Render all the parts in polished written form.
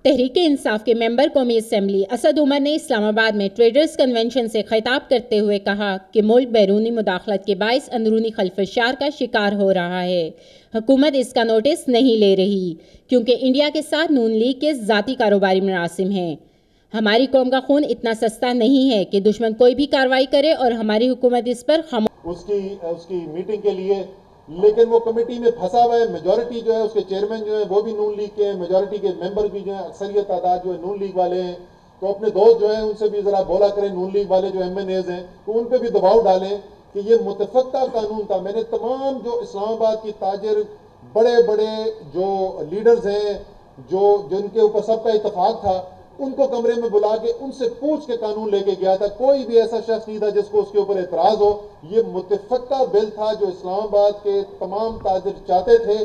تحریک انصاف کے ممبر قومی اسمبلی اسد عمر نے اسلام آباد میں ٹریڈرز کنونشن سے خطاب کرتے ہوئے کہا کہ ملک بیرونی مداخلت کے باعث اندرونی خلفشار کا شکار ہو رہا ہے۔ حکومت اس کا نوٹس نہیں لے رہی کیونکہ انڈیا کے ساتھ نون لیگ کے ذاتی کاروباری مراسم ہیں۔ ہماری قوم کا خون اتنا سستا نہیں ہے کہ دشمن کوئی بھی کارروائی کرے اور ہماری حکومت اس پر اس کی میٹنگ کے لیے، لیکن وہ کمیٹی میں پھنسا ہوا ہے۔ میجورٹی جو ہے اس کے چیئرمین جو ہے وہ بھی نون لیگ کے ہیں، میجورٹی کے ممبر بھی جو ہیں اکثریت تعداد جو ہے نون لیگ والے ہیں۔ تو اپنے دوست جو ہیں ان سے بھی ذرا بولا کریں، نون لیگ والے جو ایم این ایز ہیں تو ان پہ بھی دباؤ ڈالیں کہ یہ متفقہ قانون تھا۔ میں نے تمام جو اسلام آباد کی تاجر، بڑے بڑے جو لیڈرز ہیں جن کے اوپر سب کا اتفاق تھا، ان کو کمرے میں بلا کے ان سے پوچھ کے قانون لے کے گیا تھا۔ کوئی بھی ایسا شخص نہیں تھا جس کو اس کے اوپر اعتراض ہو۔ یہ متفقہ بل تھا جو اسلام آباد کے تمام تاجر چاہتے تھے۔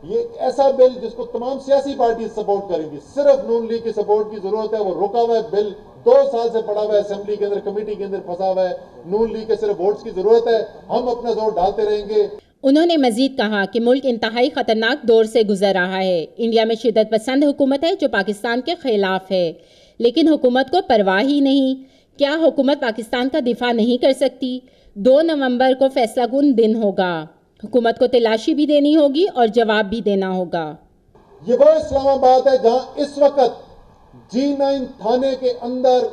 یہ ایک ایسا بل جس کو تمام سیاسی پارٹی سپورٹ کریں گی، صرف نون لیگ کی سپورٹ کی ضرورت ہے۔ وہ رکا ہوا ہے بل، 2 سال سے پڑا ہوا ہے اسمبلی کے اندر، کمیٹی کے اندر پھنسا ہوا ہے۔ نون لیگ کے صرف ووٹس کی ضرورت ہے، ہم اپنا زور ڈالتے رہیں گے۔ انہوں نے مزید کہا کہ ملک انتہائی خطرناک دور سے گزر رہا ہے۔ انڈیا میں شدت پسند حکومت ہے جو پاکستان کے خلاف ہے، لیکن حکومت کو پرواہ ہی نہیں۔ کیا حکومت پاکستان کا دفاع نہیں کر سکتی؟ 2 نومبر کو فیصلہ کن دن ہوگا۔ حکومت کو تلاشی بھی دینی ہوگی اور جواب بھی دینا ہوگا۔ یہ وہ اسلام آباد ہے جہاں اس وقت G9 تھانے کے اندر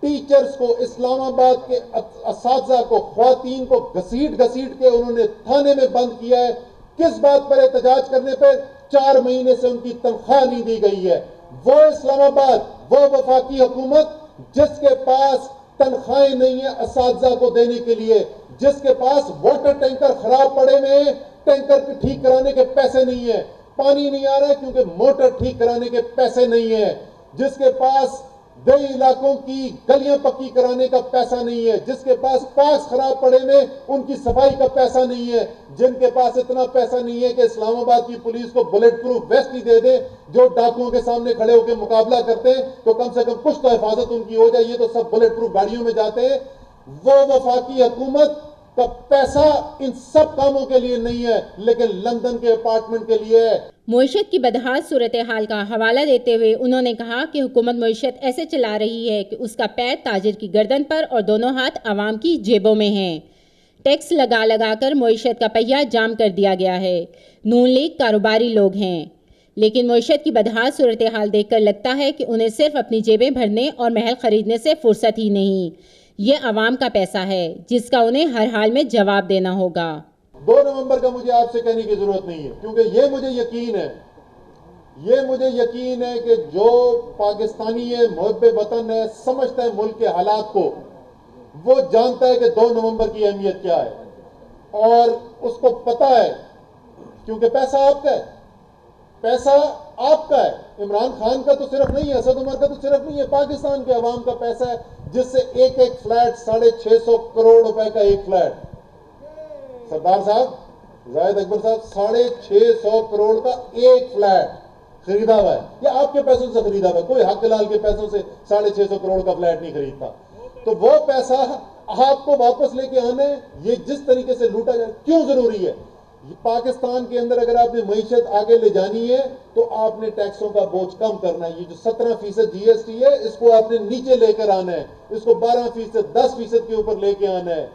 ٹیچرز کو، اسلام آباد کے اساتذہ کو، خواتین کو گھسیٹ کے انہوں نے تھانے میں بند کیا ہے۔ کس بات پر احتجاج کرنے پہ 4 مہینے سے ان کی تنخواہ نہیں دی گئی ہے۔ وہ اسلام آباد، وہ وفاقی حکومت جس کے پاس تنخواہیں نہیں ہیں اساتذہ کو دینے کے لیے، جس کے پاس واٹر ٹینکر خراب پڑے ہوئے ہیں، ٹینکر ٹھیک کرانے کے پیسے نہیں ہیں، پانی نہیں آ رہا ہے کیونکہ موٹر ٹھیک کرانے کے پیسے نہیں ہیں، جس کے پاس دیہی علاقوں کی گلیاں پکی کرانے کا پیسہ نہیں ہے، جس کے پاس پاس خراب پڑے میں ان کی صفائی کا پیسہ نہیں ہے، جن کے پاس اتنا پیسہ نہیں ہے کہ اسلام آباد کی پولیس کو بلٹ پروف ویسٹ ہی دے دے، جو ڈاکوؤں کے سامنے کھڑے ہو کے مقابلہ کرتے ہیں تو کم سے کم کچھ تو حفاظت ان کی ہو جائے۔ یہ تو سب بلٹ پروف گاڑیوں میں جاتے ہیں۔ وہ وفاقی حکومت کا پیسہ ان سب کاموں کے لیے نہیں ہے، لیکن لندن کے اپارٹمنٹ کے لیے ہے۔ معیشت کی بدحال صورتحال کا حوالہ دیتے ہوئے انہوں نے کہا کہ حکومت معیشت ایسے چلا رہی ہے کہ اس کا پیر تاجر کی گردن پر اور دونوں ہاتھ عوام کی جیبوں میں ہیں۔ ٹیکس لگا کر معیشت کا پہیہ جام کر دیا گیا ہے۔ نون لیگ کاروباری لوگ ہیں، لیکن معیشت کی بدحال صورتحال دیکھ کر لگتا ہے کہ انہیں صرف اپنی جیبیں بھرنے اور محل خریدنے سے فرصت ہی نہیں۔ یہ عوام کا پیسہ ہے جس کا انہیں ہر حال میں جواب دینا ہوگا۔ 2 نومبر کا مجھے آپ سے کہنے کی ضرورت نہیں ہے، کیونکہ یہ مجھے یقین ہے کہ جو پاکستانی ہے، محب وطن ہے، سمجھتا ہے ملک کے حالات کو، وہ جانتا ہے کہ 2 نومبر کی اہمیت کیا ہے، اور اس کو پتا ہے کیونکہ پیسہ آپ کا ہے، پیسہ آپ کا ہے۔ عمران خان کا تو صرف نہیں ہے، اسد عمر کا تو صرف نہیں ہے، پاکستان کے عوام کا پیسہ ہے، جس سے ایک فلیٹ 650 کروڑ روپے کا ایک فلیٹ، سردار صاحب، زاہد اکبر صاحب، 650 کروڑ کا ایک فلیٹ خریدا ہوا ہے۔ یہ آپ کے پیسوں سے خریدا ہوا ہے، کوئی حق لال کے پیسوں سے 650 کروڑ کا فلیٹ نہیں خریدتا۔ تو وہ پیسہ آپ کو واپس لے کے آنا ہے۔ یہ جس طریقے سے لوٹا جائے، کیوں ضروری ہے؟ پاکستان کے اندر اگر آپ نے معیشت آگے لے جانی ہے تو آپ نے ٹیکسوں کا بوجھ کم کرنا ہے۔ یہ جو 17% GST ہے، اس کو آپ نے نیچے لے کر آنا ہے، اس کو 12%، 10% کے اوپر لے کے آنا ہے۔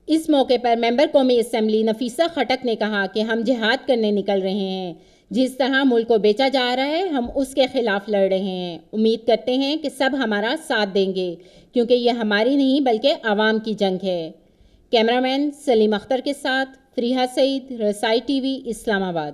اس موقع پر ممبر قومی اسمبلی نفیسہ خٹک نے کہا کہ ہم جہاد کرنے نکل رہے ہیں۔ جس طرح ملک کو بیچا جا رہا ہے، ہم اس کے خلاف لڑ رہے ہیں۔ امید کرتے ہیں کہ سب ہمارا ساتھ دیں گے کیونکہ یہ ہماری نہیں بلکہ عوام کی جنگ ہے۔ کیمرامین سلیم اختر کے ساتھ فریحہ سعید، رسائی ٹی وی، اسلام آباد۔